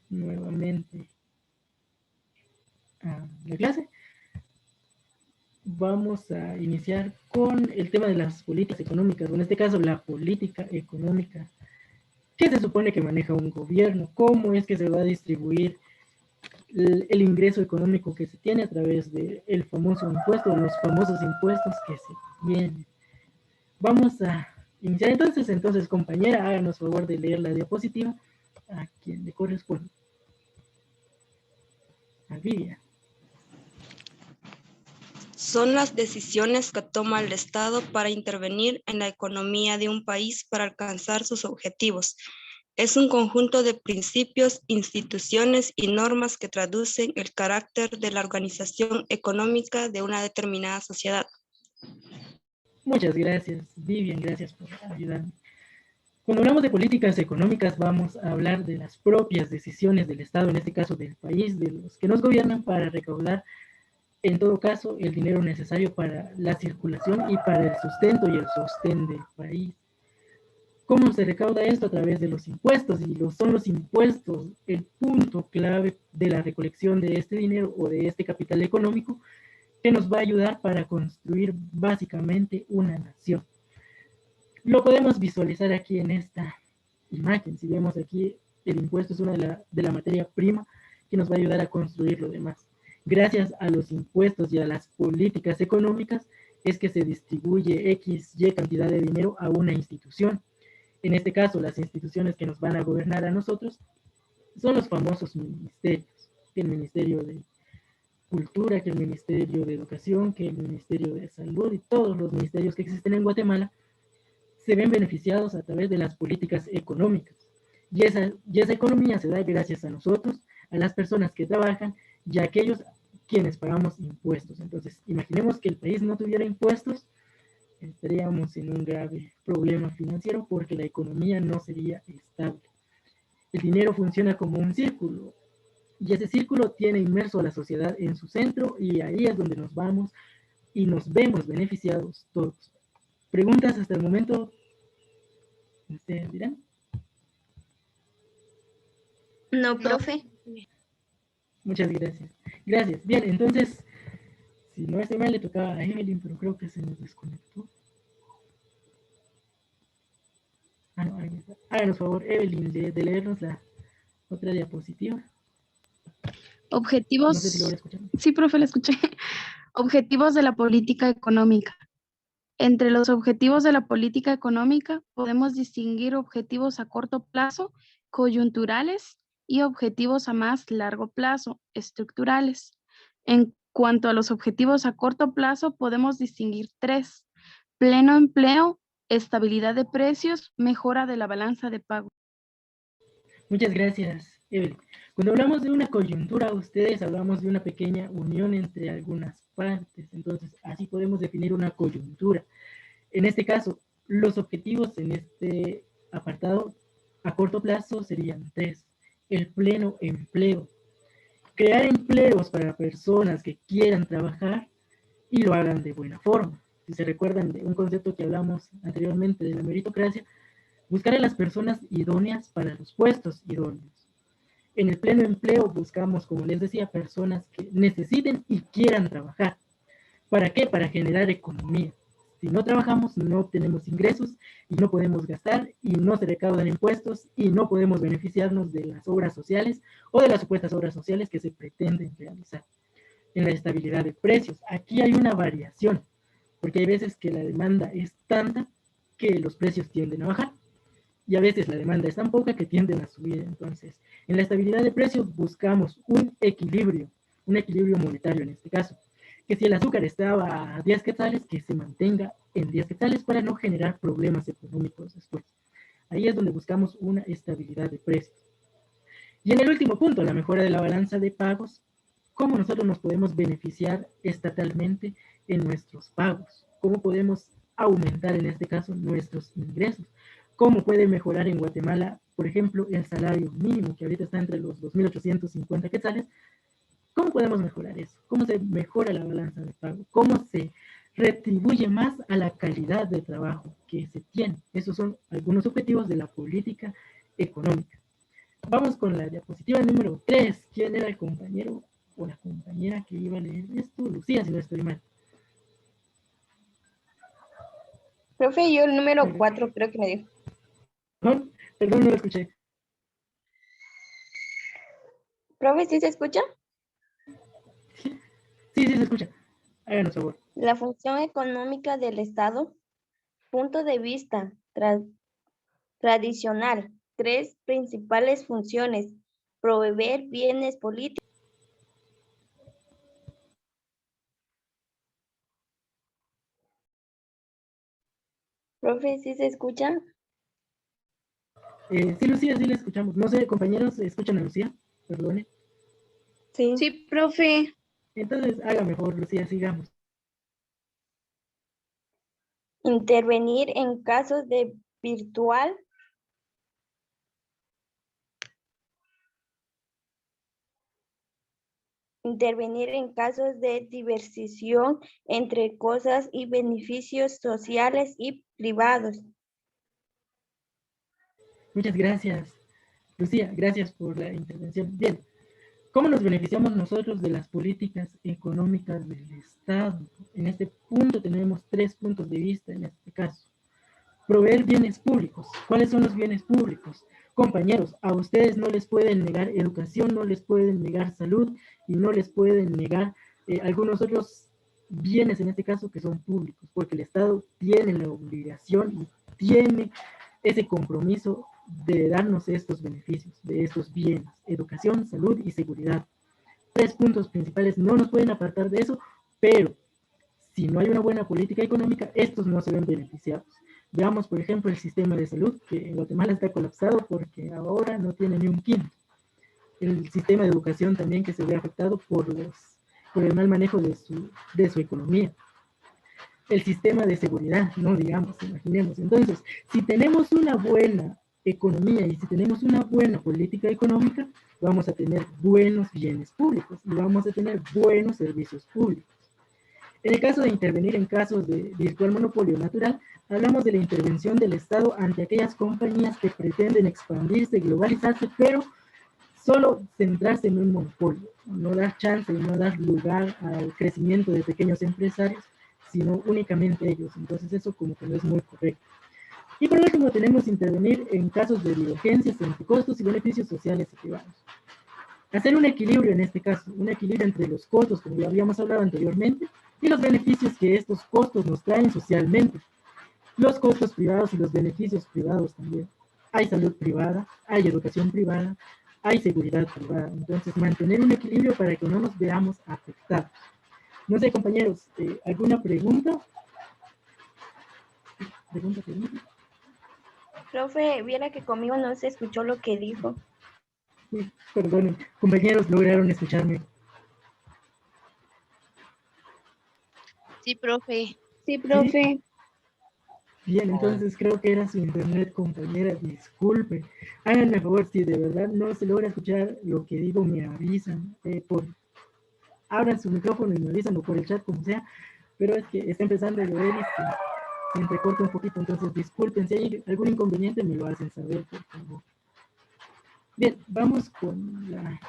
nuevamente a la clase. Vamos a iniciar con el tema de las políticas económicas, o en este caso la política económica. ¿Qué se supone que maneja un gobierno? ¿Cómo es que se va a distribuir el ingreso económico que se tiene a través del famoso impuesto, los famosos impuestos que se tienen? Vamos a iniciar entonces, compañera, háganos favor de leer la diapositiva a quien le corresponde. A Vivian. Son las decisiones que toma el Estado para intervenir en la economía de un país para alcanzar sus objetivos. Es un conjunto de principios, instituciones y normas que traducen el carácter de la organización económica de una determinada sociedad. Muchas gracias, Vivian, gracias por ayudarme. Cuando hablamos de políticas económicas, vamos a hablar de las propias decisiones del Estado, en este caso del país, de los que nos gobiernan, para recaudar, en todo caso, el dinero necesario para la circulación y para el sustento y el sostén del país. ¿Cómo se recauda esto? A través de los impuestos, y son los impuestos el punto clave de la recolección de este dinero o de este capital económico que nos va a ayudar para construir básicamente una nación. Lo podemos visualizar aquí en esta imagen. Si vemos aquí, el impuesto es una de la materia prima que nos va a ayudar a construir lo demás. Gracias a los impuestos y a las políticas económicas es que se distribuye X, Y cantidad de dinero a una institución. En este caso, las instituciones que nos van a gobernar a nosotros son los famosos ministerios, que el Ministerio de Cultura, que el Ministerio de Educación, que el Ministerio de Salud y todos los ministerios que existen en Guatemala se ven beneficiados a través de las políticas económicas. Y esa economía se da gracias a nosotros, a las personas que trabajan y a aquellos quienes pagamos impuestos. Entonces, imaginemos que el país no tuviera impuestos, estaríamos en un grave problema financiero porque la economía no sería estable. El dinero funciona como un círculo y ese círculo tiene inmerso a la sociedad en su centro y ahí es donde nos vamos y nos vemos beneficiados todos. ¿Preguntas hasta el momento? ¿Ustedes dirán? No, profe. Muchas gracias. Gracias. Bien, entonces, si no estoy mal, le tocaba a Evelyn, pero creo que se nos desconectó. Ah, no, ahí está. Háganos favor, Evelyn, de leernos la otra diapositiva. Objetivos. No sé si lo voy a escuchar. Sí, profe, lo escuché. Objetivos de la política económica. Entre los objetivos de la política económica podemos distinguir objetivos a corto plazo, coyunturales, y objetivos a más largo plazo, estructurales. En cuanto a los objetivos a corto plazo, podemos distinguir tres: pleno empleo, estabilidad de precios, mejora de la balanza de pago. Muchas gracias, Evelyn. Cuando hablamos de una coyuntura, ustedes hablamos de una pequeña unión entre algunas partes. Entonces, así podemos definir una coyuntura. En este caso, los objetivos en este apartado a corto plazo serían tres. El pleno empleo. Crear empleos para personas que quieran trabajar y lo hagan de buena forma. Si se recuerdan de un concepto que hablamos anteriormente de la meritocracia, buscar a las personas idóneas para los puestos idóneos. En el pleno empleo buscamos, como les decía, personas que necesiten y quieran trabajar. ¿Para qué? Para generar economía. Si no trabajamos, no obtenemos ingresos y no podemos gastar y no se recaudan impuestos y no podemos beneficiarnos de las obras sociales o de las supuestas obras sociales que se pretenden realizar. En la estabilidad de precios, aquí hay una variación, porque hay veces que la demanda es tanta que los precios tienden a bajar y a veces la demanda es tan poca que tienden a subir. Entonces, en la estabilidad de precios buscamos un equilibrio monetario en este caso, que si el azúcar estaba a 10 quetzales, que se mantenga en 10 quetzales para no generar problemas económicos después. Ahí es donde buscamos una estabilidad de precios. Y en el último punto, la mejora de la balanza de pagos, cómo nosotros nos podemos beneficiar estatalmente en nuestros pagos, cómo podemos aumentar en este caso nuestros ingresos, cómo puede mejorar en Guatemala, por ejemplo, el salario mínimo, que ahorita está entre los 2.850 quetzales. ¿Cómo podemos mejorar eso? ¿Cómo se mejora la balanza de pago? ¿Cómo se retribuye más a la calidad de trabajo que se tiene? Esos son algunos objetivos de la política económica. Vamos con la diapositiva número 3. ¿Quién era el compañero o la compañera que iba a leer esto? Lucía, si no estoy mal. Profe, yo el número Perdón, 4 creo que me dijo. perdón, no lo escuché. Profe, ¿sí se escucha? Sí, sí, se escucha. Háganos favor. La función económica del Estado, punto de vista tradicional, tres principales funciones: proveer bienes políticos. Profe, ¿sí se escucha? Sí, Lucía, sí la escuchamos. No sé, compañeros, ¿escuchan a Lucía? Perdone. Sí. Sí, profe. Entonces, haga mejor, Lucía, sigamos. Intervenir en casos de virtual. Intervenir en casos de diversión entre cosas y beneficios sociales y privados. Muchas gracias, Lucía, gracias por la intervención. Bien, ¿cómo nos beneficiamos nosotros de las políticas económicas del Estado? En este punto tenemos 3 puntos de vista en este caso. Proveer bienes públicos. ¿Cuáles son los bienes públicos? Compañeros, a ustedes no les pueden negar educación, no les pueden negar salud y no les pueden negar algunos otros bienes en este caso que son públicos, porque el Estado tiene la obligación y tiene ese compromiso de darnos estos beneficios, de estos bienes, educación, salud y seguridad. 3 puntos principales, no nos pueden apartar de eso, pero si no hay una buena política económica, estos no se ven beneficiados. Veamos, por ejemplo, el sistema de salud, que en Guatemala está colapsado porque ahora no tiene ni un quinto. El sistema de educación también que se ve afectado por el mal manejo de su economía. El sistema de seguridad, no digamos, imaginemos. Entonces, si tenemos una buena economía y si tenemos una buena política económica, vamos a tener buenos bienes públicos y vamos a tener buenos servicios públicos. En el caso de intervenir en casos de virtual monopolio natural, hablamos de la intervención del Estado ante aquellas compañías que pretenden expandirse, globalizarse, pero solo centrarse en un monopolio, no dar chance y no dar lugar al crecimiento de pequeños empresarios, sino únicamente ellos. Entonces eso como que no es muy correcto. Y por último tenemos intervenir en casos de divergencias entre costos y beneficios sociales y privados. Hacer un equilibrio en este caso, un equilibrio entre los costos, como ya habíamos hablado anteriormente, y los beneficios que estos costos nos traen socialmente. Los costos privados y los beneficios privados también. Hay salud privada, hay educación privada, hay seguridad privada. Entonces, mantener un equilibrio para que no nos veamos afectados. No sé, compañeros, ¿alguna pregunta? ¿Pregunta? Profe, viera que conmigo no se escuchó lo que dijo. Sí, perdonen, compañeros, lograron escucharme. Sí, profe. Sí, ¿Sí? profe. Bien, entonces creo que era su internet, compañera, disculpe. Háganme favor, si de verdad no se logra escuchar lo que digo, me avisan. Abran su micrófono y me avisan, o por el chat, como sea. Pero es que está empezando a llover y se entrecorta un poquito, entonces disculpen. Si hay algún inconveniente, me lo hacen saber, por favor. Bien, vamos con la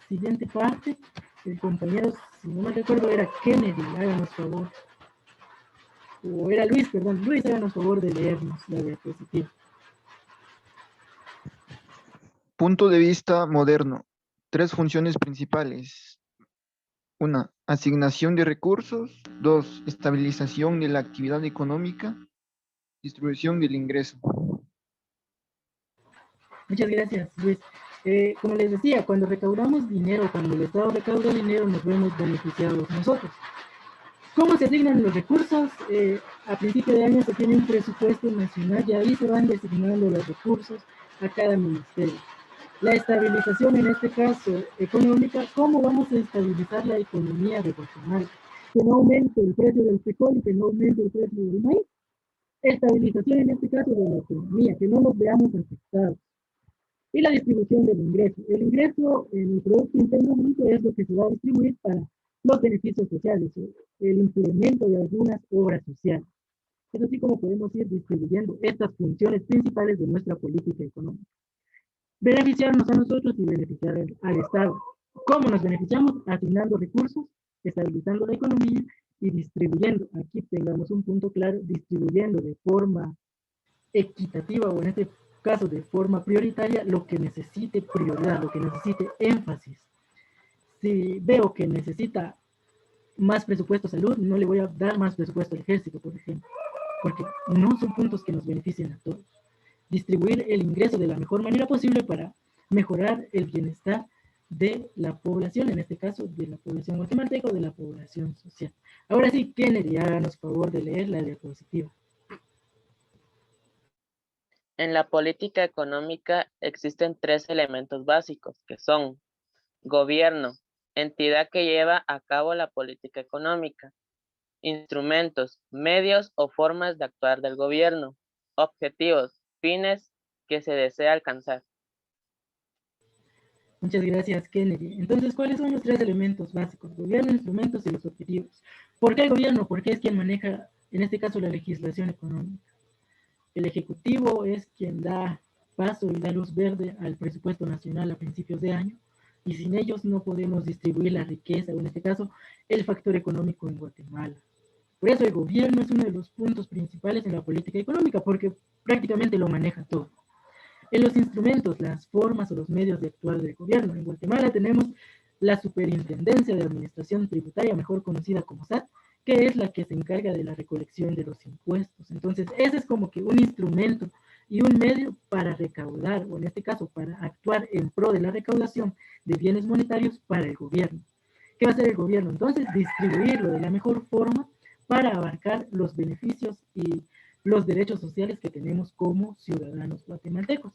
siguiente parte. El compañero, si no me recuerdo, era Kennedy, háganos favor. O era Luis, perdón. Luis, háganos favor de leernos la diapositiva. Punto de vista moderno. Tres funciones principales. 1. Asignación de recursos. 2. Estabilización de la actividad económica. Distribución del ingreso. Muchas gracias, Luis. Como les decía, cuando recaudamos dinero, cuando el Estado recauda dinero, nos vemos beneficiados nosotros. ¿Cómo se asignan los recursos? A principio de año se tiene un presupuesto nacional y ahí se van designando los recursos a cada ministerio. La estabilización, en este caso económica, ¿cómo vamos a estabilizar la economía de Guatemala? Que no aumente el precio del frijol y que no aumente el precio del maíz. Estabilización, en este caso, de la economía, que no nos veamos afectados. Y la distribución del ingreso. El ingreso en el Producto Interno Bruto es lo que se va a distribuir para los beneficios sociales, el implemento de algunas obras sociales. Es así como podemos ir distribuyendo estas funciones principales de nuestra política económica. beneficiarnos a nosotros y beneficiar al Estado. ¿Cómo nos beneficiamos? Asignando recursos, estabilizando la economía y distribuyendo. Aquí tengamos un punto claro, distribuyendo de forma equitativa o en este caso de forma prioritaria lo que necesite prioridad, lo que necesite énfasis. Si veo que necesita más presupuesto a salud, no le voy a dar más presupuesto al ejército, por ejemplo, porque no son puntos que nos beneficien a todos. Distribuir el ingreso de la mejor manera posible para mejorar el bienestar de la población, en este caso de la población guatemalteca o de la población social. Ahora sí, Kennedy, háganos favor de leer la diapositiva. En la política económica existen tres elementos básicos, que son gobierno, entidad que lleva a cabo la política económica; instrumentos, medios o formas de actuar del gobierno; objetivos, fines que se desea alcanzar. Muchas gracias, Kennedy. Entonces, ¿cuáles son los tres elementos básicos? Gobierno, instrumentos y los objetivos. ¿Por qué el gobierno? Porque es quien maneja, en este caso, la legislación económica. El Ejecutivo es quien da paso y da luz verde al presupuesto nacional a principios de año, y sin ellos no podemos distribuir la riqueza, o en este caso, el factor económico en Guatemala. Por eso el gobierno es uno de los puntos principales en la política económica, porque prácticamente lo maneja todo. En los instrumentos, las formas o los medios de actuar del gobierno. En Guatemala tenemos la Superintendencia de Administración Tributaria, mejor conocida como SAT, que es la que se encarga de la recolección de los impuestos. Entonces, ese es como que un instrumento y un medio para recaudar, o en este caso, para actuar en pro de la recaudación de bienes monetarios para el gobierno. ¿Qué va a hacer el gobierno? Entonces, distribuirlo de la mejor forma para abarcar los beneficios y los derechos sociales que tenemos como ciudadanos guatemaltecos.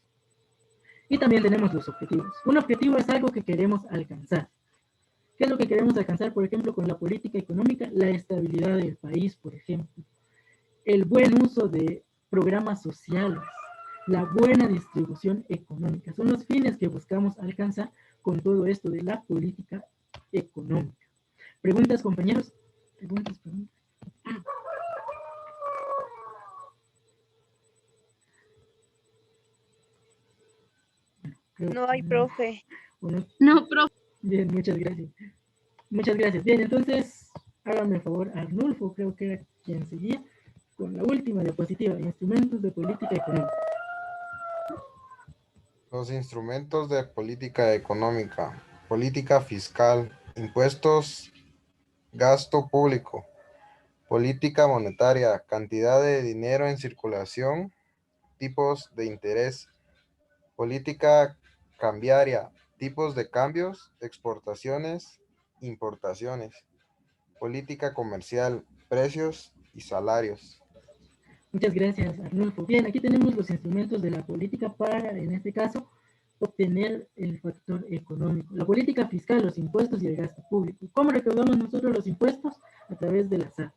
Y también tenemos los objetivos. Un objetivo es algo que queremos alcanzar. ¿Qué es lo que queremos alcanzar, por ejemplo, con la política económica? La estabilidad del país, por ejemplo. El buen uso de programas sociales. La buena distribución económica. Son los fines que buscamos alcanzar con todo esto de la política económica. ¿Preguntas, compañeros? ¿Preguntas? No hay profe. Bueno, No, profe. bien, muchas gracias. Muchas gracias. Bien, entonces, hágame el favor, Arnulfo, creo que era quien seguía, con la última diapositiva, instrumentos de política económica. Los instrumentos de política económica: política fiscal, impuestos, gasto público; política monetaria, cantidad de dinero en circulación, tipos de interés; política cambiaria, tipos de cambios, exportaciones, importaciones; política comercial, precios y salarios. Muchas gracias, Arnulfo. Bien, aquí tenemos los instrumentos de la política para, en este caso, obtener el factor económico. La política fiscal, los impuestos y el gasto público. ¿Cómo recaudamos nosotros los impuestos? A través de la SAT.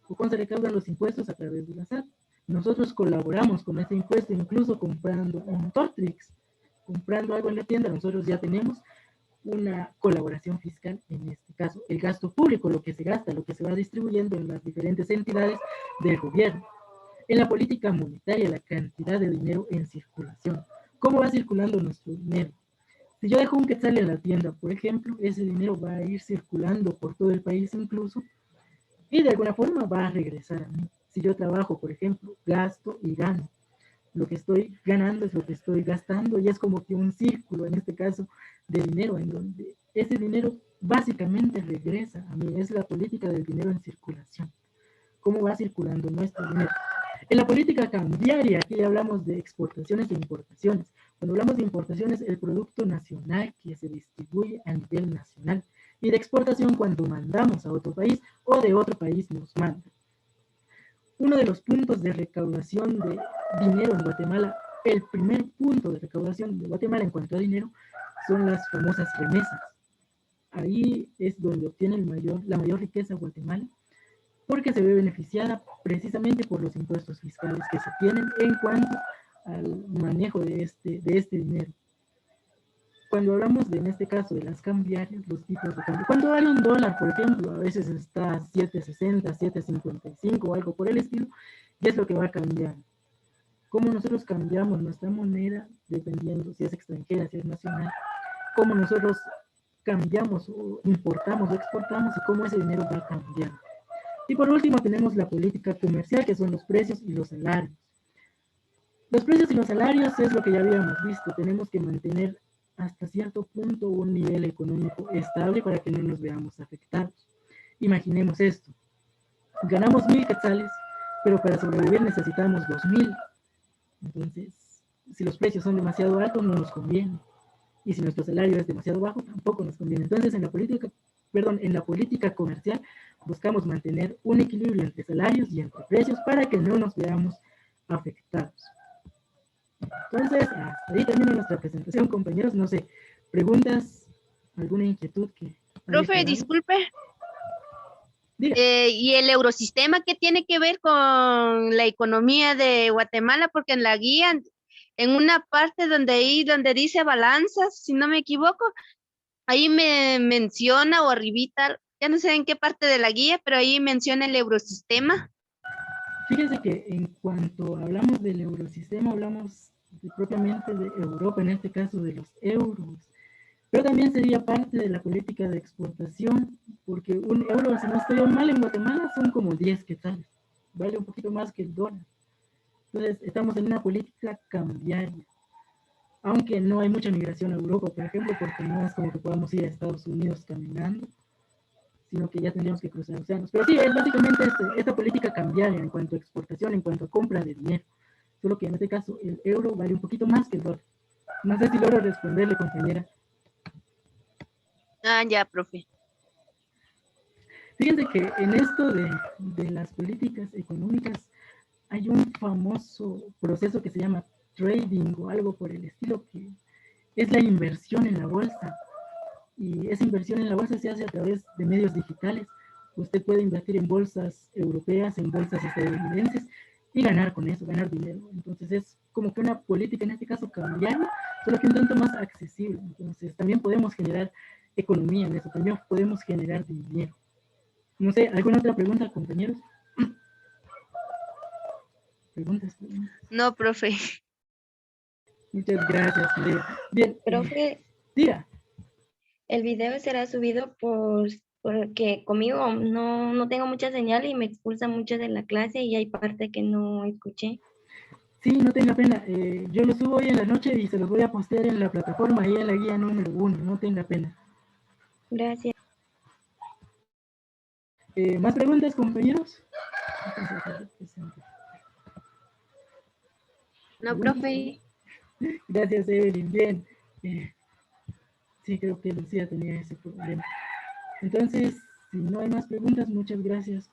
¿O cómo se recaudan los impuestos? A través de la SAT. Nosotros colaboramos con ese impuesto, incluso comprando un Tortrix, comprando algo en la tienda, nosotros ya tenemos una colaboración fiscal en este caso. El gasto público, lo que se gasta, lo que se va distribuyendo en las diferentes entidades del gobierno. En la política monetaria, la cantidad de dinero en circulación. ¿Cómo va circulando nuestro dinero? Si yo dejo un quetzal en la tienda, por ejemplo, ese dinero va a ir circulando por todo el país incluso, y de alguna forma va a regresar a mí. Si yo trabajo, por ejemplo, gasto y gano. Lo que estoy ganando es lo que estoy gastando, y es como que un círculo, en este caso, de dinero, en donde ese dinero básicamente regresa a mí. Es la política del dinero en circulación. ¿Cómo va circulando nuestro dinero? En la política cambiaria, aquí hablamos de exportaciones e importaciones. Cuando hablamos de importaciones, el producto nacional que se distribuye a nivel nacional. Y de exportación, cuando mandamos a otro país o de otro país nos manda. Uno de los puntos de recaudación de dinero en Guatemala, el primer punto de recaudación de Guatemala en cuanto a dinero, son las famosas remesas. Ahí es donde obtiene la mayor riqueza Guatemala, porque se ve beneficiada precisamente por los impuestos fiscales que se tienen en cuanto al manejo de este dinero. Cuando hablamos de, en este caso, de las cambiarias, los tipos de cambio, cuando vale un dólar, por ejemplo, a veces está 7.60, 7.55 o algo por el estilo, y es lo que va a cambiar. cómo nosotros cambiamos nuestra moneda dependiendo si es extranjera, si es nacional, cómo nosotros cambiamos o importamos o exportamos y cómo ese dinero va cambiando. Y por último tenemos la política comercial, que son los precios y los salarios. Los precios y los salarios es lo que ya habíamos visto. Tenemos que mantener hasta cierto punto un nivel económico estable para que no nos veamos afectados. Imaginemos esto. Ganamos 1000 quetzales, pero para sobrevivir necesitamos 2000. Entonces, si los precios son demasiado altos, no nos conviene. Y si nuestro salario es demasiado bajo, tampoco nos conviene. Entonces, en la política comercial buscamos mantener un equilibrio entre salarios y entre precios para que no nos veamos afectados. Entonces, hasta ahí termina nuestra presentación, compañeros. No sé, preguntas, alguna inquietud que... Profe, disculpe. Diga. ¿Y el eurosistema qué tiene que ver con la economía de Guatemala? Porque en la guía, en una parte donde dice balanzas, si no me equivoco, ahí me menciona o arribita, ya no sé en qué parte de la guía, pero ahí menciona el eurosistema. Fíjense que en cuanto hablamos del eurosistema, hablamos propiamente de Europa, en este caso de los euros. Pero también sería parte de la política de exportación, porque un euro, si no estoy mal, en Guatemala son como 10 quetzales. Vale un poquito más que el dólar. Entonces, estamos en una política cambiaria. Aunque no hay mucha migración a Europa, por ejemplo, porque no es como que podamos ir a Estados Unidos caminando, sino que ya tendríamos que cruzar océanos. Pero sí, es básicamente esta política cambiaria en cuanto a exportación, en cuanto a compra de dinero. Solo que en este caso el euro vale un poquito más que el dólar. No sé si logro responderle, compañera. Ah, ya, profe. Fíjense que en esto de las políticas económicas hay un famoso proceso que se llama trading o algo por el estilo, que es la inversión en la bolsa. Y esa inversión en la bolsa se hace a través de medios digitales. Usted puede invertir en bolsas europeas, en bolsas estadounidenses y ganar con eso, ganar dinero. Entonces es como que una política, en este caso cambiaria, solo que un tanto más accesible. Entonces también podemos generar economía en eso, también podemos generar dinero. No sé, ¿alguna otra pregunta, compañeros? ¿Preguntas? No, profe. Muchas gracias, María. Bien. Profe, Diga. el video será subido porque conmigo no tengo mucha señal y me expulsa mucho de la clase y hay parte que no escuché. Sí, no tenga pena. Yo lo subo hoy en la noche y se los voy a postear en la plataforma y en la guía número 1. No tenga pena. Gracias. ¿Más preguntas, compañeros? No, profe. Gracias, Evelyn. Bien. Sí, creo que Lucía tenía ese problema. Entonces, si no hay más preguntas, muchas gracias